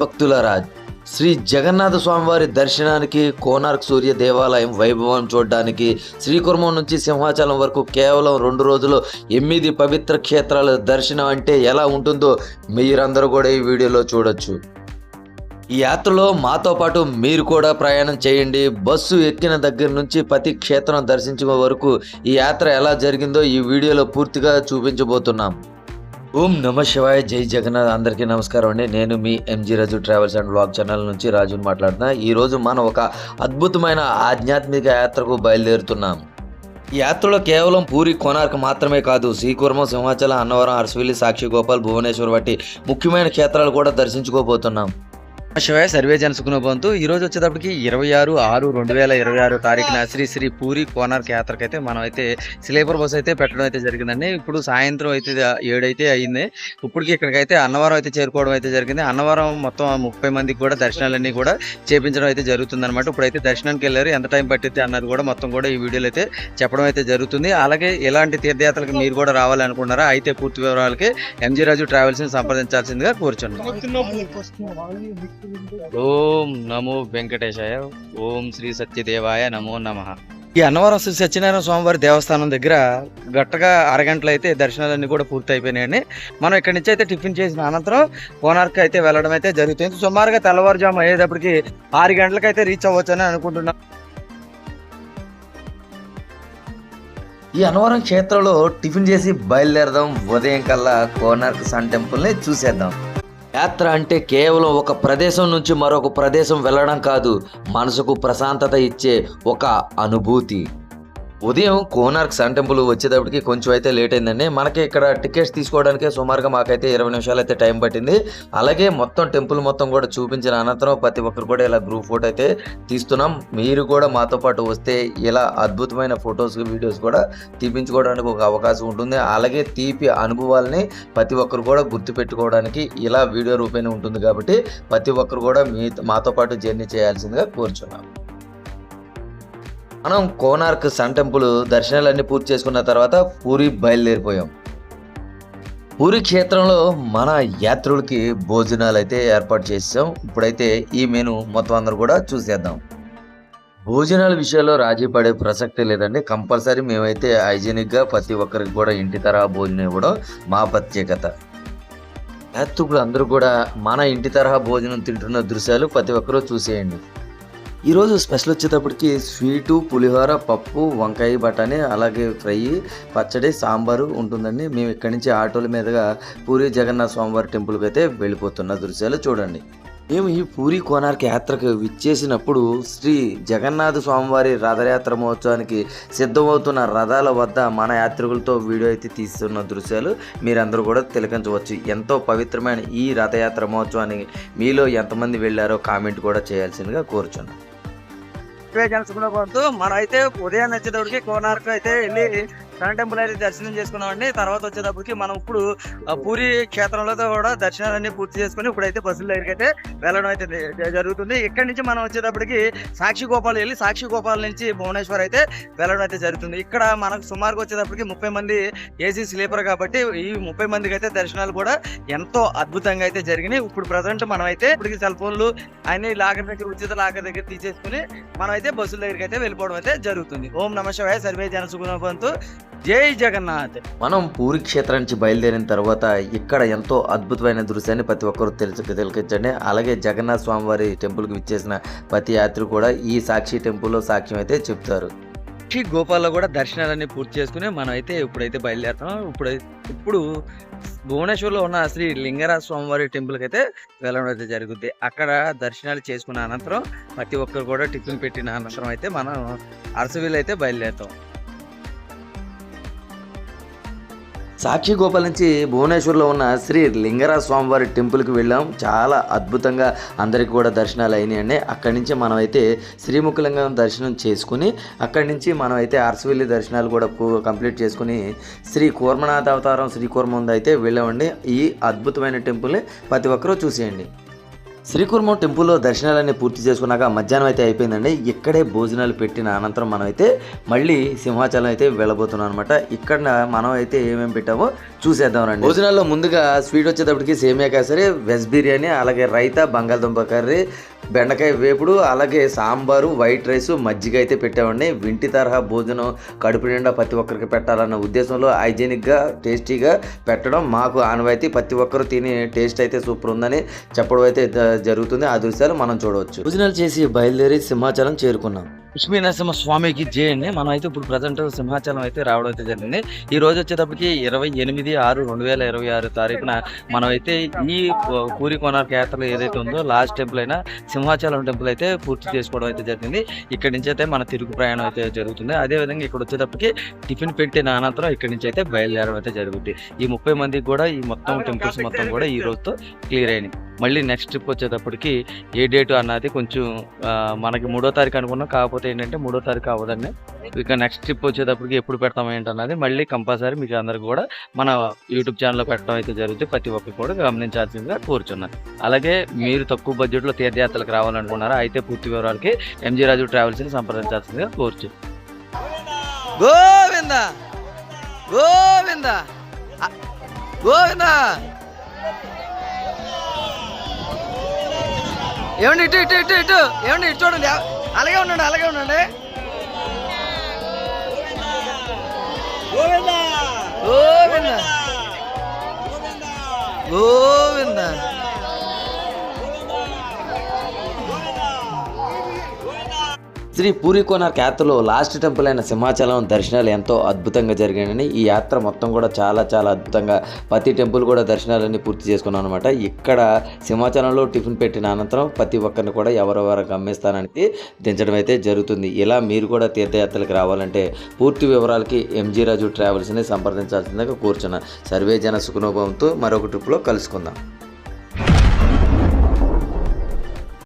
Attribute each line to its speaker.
Speaker 1: భక్తులారా, శ్రీ జగన్నాథ స్వామివారి దర్శనానికి, కోనార్క్ సూర్య దేవాలయం వైభవం చూడడానికి శ్రీకుర్మం నుంచి సింహాచలం వరకు కేవలం 2 రోజులు 8 పవిత్ర క్షేత్రాల దర్శనం అంటే ఎలా ఉంటుందో మీరందరూ కూడా ఈ వీడియోలో చూడొచ్చు. ఈ యాత్రలో మాతో పాటు మీరు కూడా ప్రయాణం చేయండి. బస్సు ఎక్కిన దగ్గర నుంచి ప్రతి క్షేత్రం దర్శించే వరకు ఈ యాత్ర ఎలా జరిగిందో ఈ వీడియోలో పూర్తిగా చూపించబోతున్నాం. ఓం నమ శివాయ, జై జగన్నాథ్. అందరికీ నమస్కారం అండి. నేను మీ MG Raju travels and vlog channel నుంచి రాజుని మాట్లాడుతున్నా. ఈరోజు మనం ఒక అద్భుతమైన ఆధ్యాత్మిక యాత్రకు బయలుదేరుతున్నాం. ఈ యాత్రలో కేవలం పూరి, కోనార్క్ మాత్రమే కాదు, శ్రీకుర్మం, సింహాచలం, అన్నవరం, అరసవిల్లి, సాక్షిగోపాల్, భువనేశ్వర్ వంటి ముఖ్యమైన క్షేత్రాలు కూడా దర్శించుకోబోతున్నాం. శివాయ, సర్వే జన సుఖనోభవంతు. ఈ రోజు వచ్చేటప్పటికి 26/6/2026 తారీఖున శ్రీ శ్రీ పూరి కోనార్క్ యాత్రకు అయితే మనం అయితే స్లీపర్ బస్ అయితే పెట్టడం అయితే జరిగిందండి. ఇప్పుడు సాయంత్రం అయితే 7 అయితే అయింది. ఇప్పటికి ఇక్కడికైతే అన్నవరం అయితే చేరుకోవడం అయితే జరిగింది. అన్నవరం మొత్తం 30 మందికి కూడా దర్శనాలన్నీ కూడా చేపించడం అయితే జరుగుతుంది అనమాట. ఇప్పుడైతే దర్శనానికి వెళ్ళారు, ఎంత టైం పట్టింది అన్నది కూడా మొత్తం కూడా ఈ వీడియోలో అయితే చెప్పడం అయితే జరుగుతుంది. అలాగే ఇలాంటి తీర్థయాత్రలకు మీరు కూడా రావాలనుకున్నారా అయితే పూర్తి వివరాలకి ఎంజీ రాజు ట్రావెల్స్ ని సంప్రదించాల్సిందిగా కోరుచున్నాం. ఓం నమో వెంకటేశాయ, ఓం శ్రీ సత్యదేవాయ నమో నమః. ఈ అన్నవరం శ్రీ సత్యనారాయణ స్వామివారి దేవస్థానం దగ్గర గట్టగా అరగంటలు అయితే దర్శనాలన్నీ కూడా పూర్తి అయిపోయినాయండి. మనం ఇక్కడి నుంచి అయితే టిఫిన్ చేసిన అనంతరం కోనార్క్ అయితే వెళ్ళడం అయితే జరుగుతుంది. సుమారుగా తెల్లవారుజాము అయ్యేటప్పటికి 6 గంటలకైతే రీచ్ అవ్వచ్చని అనుకుంటున్నాం. ఈ అన్నవరం క్షేత్రంలో టిఫిన్ చేసి బయలుదేరదాం. ఉదయం కల్లా కోనార్క్ సన్ టెంపుల్ని చూసేద్దాం. యాత్ర అంటే కేవలం ఒక ప్రదేశం నుంచి మరొక ప్రదేశం వెళ్ళడం కాదు, మనసుకు ప్రశాంతత ఇచ్చే ఒక అనుభూతి. ఉదయం కోనార్క్ సన్ టెంపుల్ వచ్చేటప్పటికి కొంచెం అయితే లేట్ అయిందండి. మనకి ఇక్కడ టికెట్స్ తీసుకోవడానికి సుమారుగా మాకైతే 20 నిమిషాలు అయితే టైం పట్టింది. అలాగే మొత్తం టెంపుల్ మొత్తం కూడా చూపించిన అనంతరం ప్రతి ఒక్కరు కూడా ఇలా గ్రూప్ ఫోటో అయితే తీస్తున్నాం. మీరు కూడా మాతో పాటు వస్తే ఇలా అద్భుతమైన ఫొటోస్, వీడియోస్ కూడా తీపించుకోవడానికి ఒక అవకాశం ఉంటుంది. అలాగే తీపి అనుభవాల్ని ప్రతి ఒక్కరు కూడా గుర్తుపెట్టుకోవడానికి ఇలా వీడియో రూపేణ ఉంటుంది. కాబట్టి ప్రతి ఒక్కరు కూడా మాతో పాటు జర్నీ చేయాల్సిందిగా కోరుచున్నాం. మనం కోనార్క్ సన్ టెంపుల్ దర్శనాలన్నీ పూర్తి చేసుకున్న తర్వాత పూరి బయలుదేరిపోయాం. పూరి క్షేత్రంలో మన యాత్రులకి భోజనాలు అయితే ఏర్పాటు చేసాం. ఇప్పుడైతే ఈ మెను మొత్తం అందరూ కూడా చూసేద్దాం. భోజనాల విషయంలో రాజీ పడే ప్రసక్తే లేదండి. కంపల్సరీ మేమైతే హైజీనిక్గా ప్రతి ఒక్కరికి కూడా ఇంటి తరహా భోజనం ఇవ్వడం మా ప్రత్యేకత. యాత్రికులు అందరూ కూడా మన ఇంటి తరహా భోజనం తింటున్న దృశ్యాలు ప్రతి ఒక్కరూ చూసేయండి. ఈరోజు స్పెషల్ వచ్చేటప్పటికి స్వీటు, పులిహోర, పప్పు, వంకాయ బఠానీ, అలాగే ఫ్రై, పచ్చడి, సాంబారు ఉంటుందండి. మేము ఇక్కడి నుంచి ఆటోల మీదుగా పూరి జగన్నాథ స్వామివారి టెంపుల్కి అయితే వెళ్ళిపోతున్న దృశ్యాలు చూడండి. మేము ఈ పూరి కోనార్క్ యాత్రకు విచ్చేసినప్పుడు శ్రీ జగన్నాథ స్వామివారి రథయాత్ర మహోత్సవానికి సిద్ధమవుతున్న రథాల వద్ద మన యాత్రికులతో వీడియో అయితే తీస్తున్న దృశ్యాలు మీరందరూ కూడా తిలకించవచ్చు. ఎంతో పవిత్రమైన ఈ రథయాత్ర మహోత్సవానికి మీలో ఎంతమంది వెళ్ళారో కామెంట్ కూడా చేయాల్సిందిగా కోరుచున్నాం. మనం అయితే ఉదయాన్నే వచ్చేటప్పటికి కోనార్క్ అయితే వెళ్ళి సన్ టెంపుల్ అయితే దర్శనం చేసుకున్నామండి. తర్వాత వచ్చేటప్పటికి మనం ఇప్పుడు పూరి క్షేత్రంలో కూడా దర్శనాలన్నీ పూర్తి చేసుకుని ఇప్పుడైతే బస్సుల దగ్గరికి అయితే వెళ్ళడం అయితే జరుగుతుంది. ఇక్కడి నుంచి మనం వచ్చేటప్పటికి సాక్షిగోపాల్ వెళ్ళి సాక్షిగోపాల్ నుంచి భువనేశ్వర్ అయితే వెళ్ళడం అయితే జరుగుతుంది. ఇక్కడ మనకు సుమారుగా వచ్చేటప్పటికి 30 మంది ఏసీ స్లీపర్ కాబట్టి ఈ 30 మందికి అయితే దర్శనాలు కూడా ఎంతో అద్భుతంగా అయితే జరిగినాయి. ఇప్పుడు ప్రజెంట్ మనం అయితే ఇప్పటికి సెల్ ఫోన్లు అన్ని లాకర్ దగ్గర, ఉచిత లాకర్ దగ్గర తీసేసుకుని మనం అయితే బస్సుల దగ్గరికి అయితే వెళ్ళిపోవడం అయితే జరుగుతుంది. ఓం నమ శివాయ, సర్వే జన సుఖనోభవంతు, జై జగన్నాథ్. మనం పూరి క్షేత్రం నుంచి బయలుదేరిన తర్వాత ఇక్కడ ఎంతో అద్భుతమైన దృశ్యాన్ని ప్రతి ఒక్కరు తిలకించండి. అలాగే జగన్నాథ స్వామివారి టెంపుల్కి విచ్చేసిన ప్రతి యాత్రి కూడా ఈ సాక్షి టెంపుల్లో సాక్ష్యం అయితే చెప్తారు. గోపాల్లో కూడా దర్శనాలన్నీ పూర్తి చేసుకుని మనం అయితే ఇప్పుడైతే బయలుదేరుతాం. ఇప్పుడు భువనేశ్వర్లో ఉన్న శ్రీ లింగరాజ స్వామివారి టెంపుల్కి అయితే వెళ్ళడం అయితే జరుగుద్ది. అక్కడ దర్శనాలు చేసుకున్న అనంతరం ప్రతి ఒక్కరు కూడా టిఫిన్ పెట్టిన అనంతరం అయితే మనం అరసవిల్లి అయితే బయలుదేరుతాం. సాక్షిగోపాల్ నుంచి భువనేశ్వర్లో ఉన్న శ్రీ లింగరాజ స్వామివారి టెంపుల్కి వెళ్ళాం. చాలా అద్భుతంగా అందరికీ కూడా దర్శనాలు అయినాయండి. అక్కడి నుంచి మనం అయితే శ్రీముఖలింగం దర్శనం చేసుకుని అక్కడి నుంచి మనం అయితే అరసవిల్లి దర్శనాలు కూడా కంప్లీట్ చేసుకుని శ్రీ కూర్మనాథ అవతారం శ్రీ కూర్మంది అయితే వెళ్ళామండి. ఈ అద్భుతమైన టెంపుల్ని ప్రతి ఒక్కరూ చూసేయండి. శ్రీకుర్మం టెంపుల్లో దర్శనాలన్నీ పూర్తి చేసుకున్నాక మధ్యాహ్నం అయితే అయిపోయిందండి. ఇక్కడే భోజనాలు పెట్టిన అనంతరం మనం అయితే మళ్ళీ సింహాచలం అయితే వెళ్ళబోతున్నాం అనమాట. ఇక్కడ మనం అయితే ఏమేమి పెట్టామో చూసేద్దాం రండి. భోజనాల్లో ముందుగా స్వీట్ వచ్చేటప్పటికి సేమియా కేసరి, వెజ్ బిర్యానీ, అలాగే రైతా, బంగాళదుంప కర్రీ, బెండకాయ వేపుడు, అలాగే సాంబారు, వైట్ రైస్, మజ్జిగ అయితే పెట్టామండి. ఇంటి తరహా భోజనం కడుపు నిండా ప్రతి ఒక్కరికి పెట్టాలన్న ఉద్దేశంలో హైజీనిక్గా టేస్టీగా పెట్టడం మాకు ఆనవాయితీ. ప్రతి ఒక్కరు తిని టేస్ట్ అయితే సూపర్ ఉందని చెప్పడం అయితే జరుగుతుంది. ఆ దృశ్యాలు మనం చూడవచ్చు. భోజనాలు చేసి బయలుదేరి సింహాచలం చేరుకున్నాం. లక్ష్మీ నరసింహ స్వామికి జై అండి. మనం అయితే ఇప్పుడు ప్రజెంట్ సింహాచలం అయితే రావడం అయితే జరిగింది. ఈ రోజు వచ్చేటప్పటికి 28/6/2026 తారీఖున మనం అయితే ఈ పూరి కోనార్క్ యాత్రలో ఏదైతే ఉందో లాస్ట్ టెంపుల్ అయినా సింహాచలం టెంపుల్ అయితే పూర్తి చేసుకోవడం అయితే జరిగింది. ఇక్కడి నుంచి అయితే మన తిరుగు ప్రయాణం అయితే జరుగుతుంది. అదేవిధంగా ఇక్కడ వచ్చేటప్పటికి టిఫిన్ పెట్టిన అనంతరం ఇక్కడి నుంచి అయితే బయలుదేరడం అయితే జరుగుతుంది. ఈ 30 మందికి కూడా ఈ మొత్తం టెంపుల్స్ మొత్తం కూడా ఈ రోజుతో క్లియర్ అయినాయి. మళ్ళీ నెక్స్ట్ ట్రిప్ వచ్చేటప్పటికి ఏ డేటు అన్నది కొంచెం మనకి 3వ తారీఖు అనుకున్నాం, కాకపోతే ఏంటంటే 3వ తారీఖు అవ్వదండి. ఇక నెక్స్ట్ ట్రిప్ వచ్చేటప్పటికి ఎప్పుడు పెడతాం ఏంటన్నది మళ్ళీ కంపల్సరీ మీకు అందరికి కూడా మన యూట్యూబ్ ఛానల్లో పెట్టడం అయితే జరుగుతుంది. ప్రతి ఒక్కరు కూడా గమనించాల్సిందిగా కోరుచున్నాను. అలాగే మీరు తక్కువ బడ్జెట్లో తీర్థయాత్రలకు రావాలనుకున్నారా అయితే పూర్తి వివరాలకి ఎంజీ రాజు ట్రావెల్స్ని సంప్రదించాల్సిందిగా కోరుచు. గోవింద గోవింద గోవింద. ఏమండి ఇటు ఇటు ఇటు ఇటు ఏమండి ఇటు చూడండి, అలాగే ఉండండి అలాగే ఉండండి. గోవింద గోవింద గోవింద. శ్రీ పూరి కోనార్క్ యాత్రలో లాస్ట్ టెంపుల్ అయిన సింహాచలం దర్శనాలు ఎంతో అద్భుతంగా జరిగాయని, ఈ యాత్ర మొత్తం కూడా చాలా చాలా అద్భుతంగా ప్రతి టెంపుల్ కూడా దర్శనాలన్నీ పూర్తి చేసుకున్నాం అనమాట. ఇక్కడ సింహాచలంలో టిఫిన్ పెట్టిన అనంతరం ప్రతి ఒక్కరిని కూడా ఎవరెవరు గమ్యస్థానానికి దించడం అయితే జరుగుతుంది. ఇలా మీరు కూడా తీర్థయాత్రలకు రావాలంటే పూర్తి వివరాలకి ఎంజీ రాజు ట్రావెల్స్ని సంప్రదించాల్సిందిగా కోరుచున్నాను. సర్వే జన సుఖనోభవంతో మరొక ట్రిప్లో కలుసుకుందాం.